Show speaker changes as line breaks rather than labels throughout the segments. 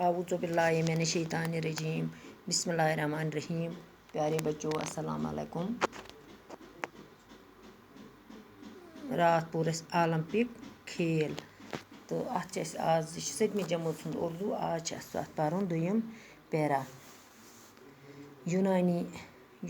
اعوذ باللہ من الشیطان الرجیم بسم اللہ الرحمن الرحیم. پیارے بچوں السلام علیکم. راتھ پوٚر اَسہِ آلمپِک کھیل تہٕ اَتھ چھِ اَسہِ آز یہِ چھِ 7مہِ جمٲژ ہُنٛد اُردو. آز چھِ اَسہِ اَتھ پَرُن 2م پیرا.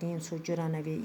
394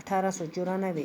1894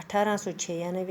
1896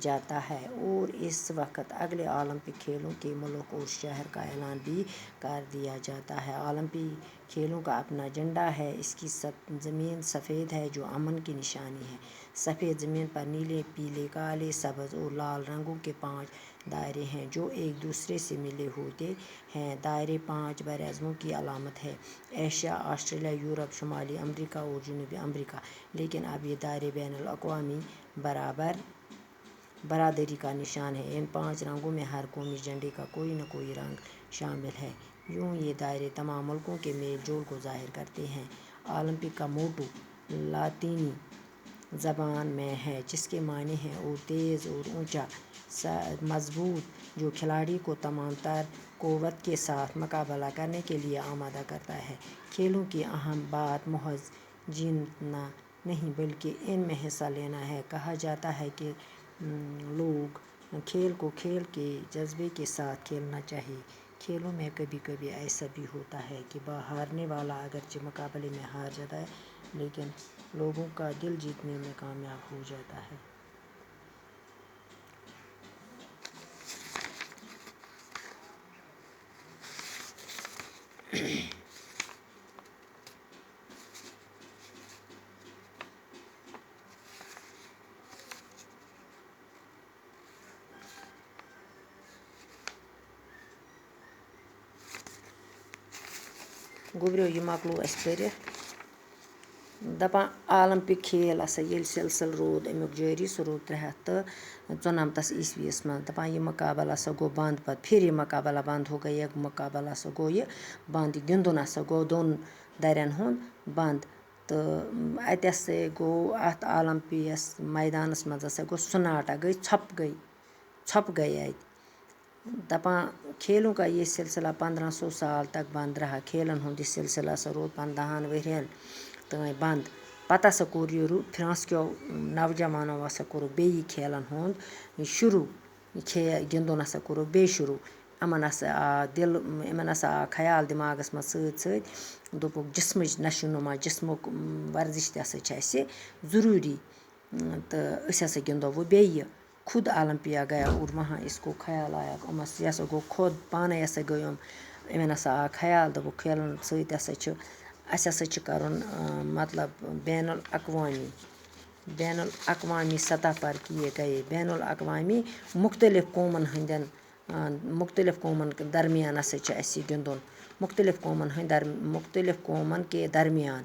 جاتا ہے اور اس وقت اگلے اولمپک کھیلوں کے ملک اور شہر کا اعلان بھی کر دیا جاتا ہے۔ اولمپک کھیلوں کا اپنا جھنڈا ہے۔ اس کی زمین سفید ہے جو امن کی نشانی ہے۔ سفید زمین پر نیلے، پیلے، کالے، سبز اور لال رنگوں کے 5 دائرے ہیں جو ایک دوسرے سے ملے ہوتے ہیں۔ دائرے 5 براعظموں کی علامت ہے: ایشیا، آسٹریلیا، یورپ، شمالی امریکہ اور جنوبی امریکہ۔ لیکن اب یہ دائرے بین الاقوامی برادری کا نشان ہے۔ ان 5 رنگوں میں ہر قومی جھنڈے کا کوئی نہ کوئی رنگ شامل ہے۔ یوں یہ دائرے تمام ملکوں کے میل جول کو ظاہر کرتے ہیں۔ اولمپک کا موٹو لاطینی زبان میں ہے جس کے معنی ہیں اور تیز اور اونچا، مضبوط، جو کھلاڑی کو تمام تر قوت کے ساتھ مقابلہ کرنے کے لیے آمادہ کرتا ہے۔ کھیلوں کی اہم بات محض جیتنا نہیں بلکہ ان میں حصہ لینا ہے۔ کہا جاتا ہے کہ لوگ کھیل کو کھیل کے جذبے کے ساتھ کھیلنا چاہیے۔ کھیلوں میں کبھی کبھی ایسا بھی ہوتا ہے کہ ہارنے والا اگرچہ مقابلے میں ہار جاتا ہے لیکن لوگوں کا دل جیتنے میں کامیاب ہو جاتا ہے۔ گوٚبریو یہِ مۄکلوو اَسہِ پٔرِتھ دَپان اولمپک کھیل ہسا ییٚلہِ سِلسِلہٕ روٗد امیُک جٲری سُہ روٗد 394 عیسویَس منٛز۔ دَپان یہِ مُقابلہٕ ہسا گوٚو بنٛد پَتہٕ پھر یہ مقابلہ بنٛد ہو گیا مقابلہ ہسا گوٚو یہِ بنٛد یہِ گِنٛدُن ہسا گوٚو 2 دَرٮ۪ن ہُنٛد بنٛد تہٕ اَتہِ ہسا گوٚو اَتھ اولمپِیَس مٲدانَس منٛز ہسا گوٚو سُناٹا ژھۄپہٕ گٔے اَتہِ۔ دَپان کھیلوں کا یہ سلسلہ 1500 سال تک بند رہا۔ کھیلن ہُنٛد یہِ سلسلہٕ ہسا روٗد 15 ؤرین تام بنٛد۔ پتہٕ ہسا کوٚر یہِ فرانٛس کیو نوجوانو ہسا کوٚرُکھ بیٚیہِ یہِ کھیلن ہُنٛد شروٗع گِنٛدُن ہسا کوٚرُکھ بیٚیہِ شروٗع۔ یِمن ہسا آو خیال دٮ۪ماغس منٛز سۭتۍ سۭتۍ دوٚپُکھ جسمٕچ نشو نما جسمُک ورزش تہِ ہسا چھِ اَسہِ ضروٗری تہٕ أسۍ ہسا گِنٛدو وۄنۍ بیٚیہِ خود اولمپیا گیا اور وہاں اس کو خیال آیا یہِ ہسا گوٚو خود پانے ہسا گٔے یِمن ہسا آو خیال دوٚپُکھ کھیلن سۭتۍ ہسا چھِ اَسہِ ہسا چھِ کَرُن مطلب بین الاقوامی سطح پر کیے گئے بین الاقوامی مختلف قومن ہٕنٛدٮ۪ن مختلف قومن درمیان ہسا چھِ اَسہِ یہِ گِنٛدُن۔ مختلف قومن کے درمیان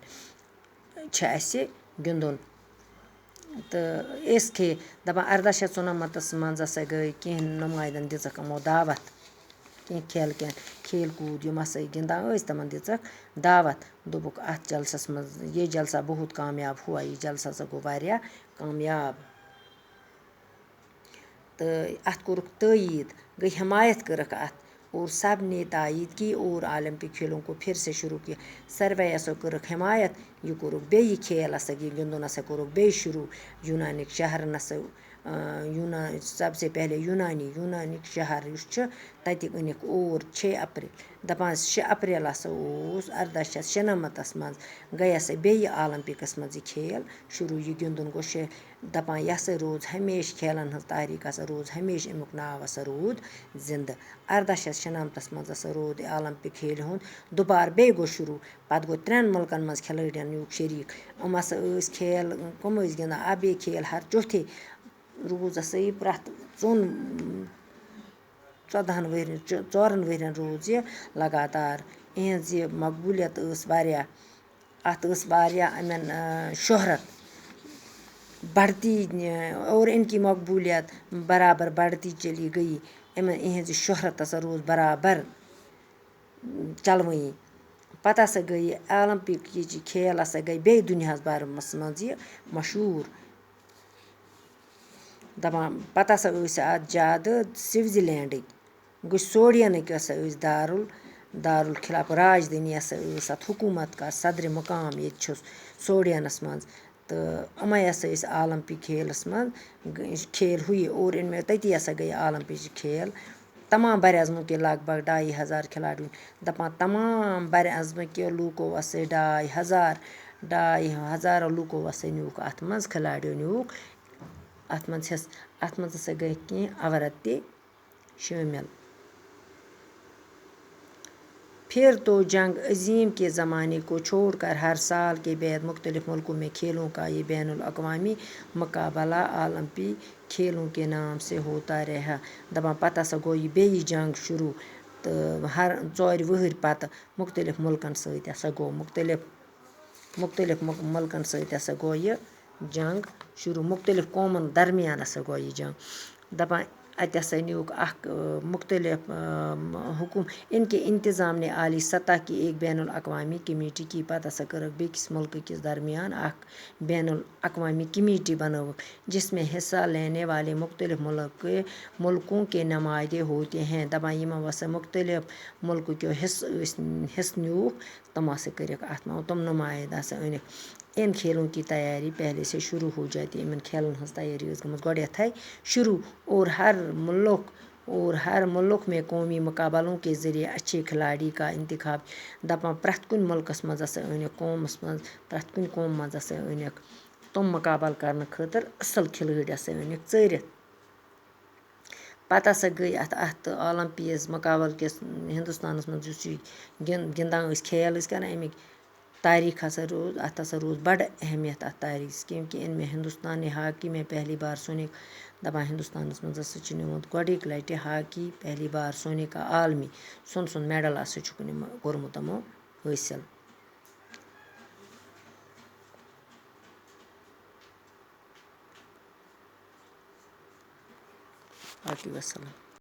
چھِ اَسہِ گِنٛدُن تہٕ دَپان 1894 منٛز ہسا گٔے کینٛہہ نُمایندن دِژٕکھ یِمو دعوت کینٛہہ کھیل کوٗد یِم ہسا گِنٛدان ٲسۍ تِمن دِژٕکھ دعوت دوٚپُکھ اَتھ جلسس منٛز یہ جلسہ بہت کامیاب ہوا یہِ جلسہ ہسا گوٚو واریاہ کامیاب تہٕ اَتھ کوٚرُکھ تٲییٖد گٔے حمایت کٔرٕکھ اَتھ اور سب نے تایید کی اور اولمپک کھیلوں کو پھر سے شروع کیا۔ ساروٕے ہسا کٔرٕکھ حمایت یہِ کوٚرُکھ بیٚیہِ کھیل ہسا یہِ گِنٛدُن ہسا کوٚرُکھ بیٚیہِ شروٗع یوٗنانِک شہرن ہسا سب سے پہلے یوٗنانِک شہر یُس چھُ تَتِکۍ أنِکھ اور 6 اپریل دَپان 6 اپریل ہسا اوس 1896 منٛز گٔے ہسا بیٚیہِ اولمپکس منٛز یہِ کھیل شروٗع یہِ گِنٛدُن گوٚو دَپان یہِ ہسا روٗز ہمیشہٕ کھیلن ہٕنٛز تحریٖک ہسا روٗز ہمیشہٕ امیُک ناو ہسا روٗد زِندٕ۔ 1896 منٛز ہسا روٗد یہِ اولمپک کھیلہِ ہُنٛد دُبارٕ بیٚیہِ گوٚو شروٗع پتہٕ گوٚو 3 مُلکن منٛز کھِلٲڑٮ۪ن نیوٗکھ شریٖک یِم ہسا ٲسۍ کھیل کٕم ٲسۍ گِنٛدان اب یہ کھیل ہر چوتھے روٗز ہسا یہِ پرٛٮ۪تھ 4 ؤرین روٗز یہِ لگاتار یِہنٛز یہِ مقبوٗلیت ٲس واریاہ اَتھ ٲس واریاہ یِمن شہرت بڑھتی اور ان کی مقبولیت برابر بڑھتی چلی گئی یِہنٛز یہِ شہرت ہسا روٗز برابر چلوٕنی۔ پتہٕ ہسا گٔے یہِ اولمپک یہِ کھیل ہسا گٔے بیٚیہِ دُنیاہس بھرس منٛز یہِ مشہوٗر دَپان پتہٕ ہسا ٲسۍ اَتھ زیادٕ سوزرلینڈٕکۍ گوٚو سوڈینٕکۍ ہسا ٲسۍ دارالخلافہٕ راجدھانی ہسا ٲس اَتھ حکوٗمت صدرِ مُقام ییٚتہِ چھُ سوڈینس منٛز تہٕ یِمے ہسا ٲسۍ اولمپک کھیلس منٛز کھیل ہوٗیہِ اور تٔتی ہسا گٔے اولمپِچ کھیل تمام بر اعظموں کے لگ بگ 2500 کھلاڑی دَپان تمام بر اعظمٕکہِ لوٗکو ہسا 2500 لوٗکو ہسا نیوٗکھ اَتھ منٛز کھلاڑیو نیوٗکھ اَتھ منٛز ہسا گٔے کینٛہہ عورت تہِ شٲمِل. پھر تو جنگ عظیم کے زمانے کو چھوڑ کر ہر سال کے بعد مختلف ملکوں میں کھیلوں کا یہ بین الاقوامی مقابلہ اولمپی کھیلوں کے نام سے ہوتا رہا. دپان پتہٕ ہسا گوٚو یہِ بیٚیہِ جنگ شروٗع تہٕ ہر 4 ؤہٕرۍ پتہٕ مختلف مُلکن سۭتۍ ہسا گوٚو مختلف مُلکن سۭتۍ ہسا گوٚو یہِ جنگ شروٗع. مختلف قومن درمیان ہسا گوٚو یہِ جنگ. دپان اَتہِ ہسا نیوٗکھ اکھ مختلف ان کے انتظام نے عالی سطح کی ایک بین الاقوامی کمیٹی کی. پتہٕ ہسا کٔرٕکھ بیٚکِس مُلکہٕ کِس درمیان اکھ بین الاقوامی کمیٹی بنٲوٕکھ جس میں حصہ لینے والے مختلف ملکوں کے نمائندے ہوتے ہیں. دپان یِمو ہسا مختلف ملکہٕ کیو حصہٕ نیوٗکھ تِم ہسا کٔرِکھ اَتھ منٛز تِم نُمایِنٛدٕ ہسا أنِکھ. ان کھیلوں کی تیاری پہلے سے شروع ہو جاتی. یِمن کھیلن ہٕنٛز تیٲری ٲس گٔمٕژ گۄڈٮ۪تھٕے شروع. اور ہر ملک میں قومی مقابلوں کے ذریعے اچھے کھلاڑی کا انتخاب. دپان پرٛٮ۪تھ کُنہِ مُلکس منٛز ہسا أنِکھ قومس منٛز پرٛٮ۪تھ کُنہِ قومہٕ منٛز ہسا أنِکھ تِم مقابل کرنہٕ خٲطرٕ اَصٕل کھلٲڑۍ ہسا أنِکھ ژٲرِتھ. پتہٕ ہسا گٔے اَتھ اولمپیز مقابل کِس ہندوستانس منٛز یُس یہِ گِنٛدان ٲسۍ کھیل ٲسۍ کران اَمِکۍ تاریخ ہسا روٗد اَتھ ہسا روٗز بڑٕ اہمیت اَتھ تاریخس کیونکہِ ان میں ہندوستان نے ہاکی میں پہلی بار سونے. دپان ہندوستانس منٛز ہسا چھُ نِمُت گۄڈٕنِکۍ لٹہِ ہاکی پہلی بار سونے کا عالمی سۄن میڈل ہسا چھُکھ کوٚرمُت یِمو حٲصِل. باقٕے وسلام.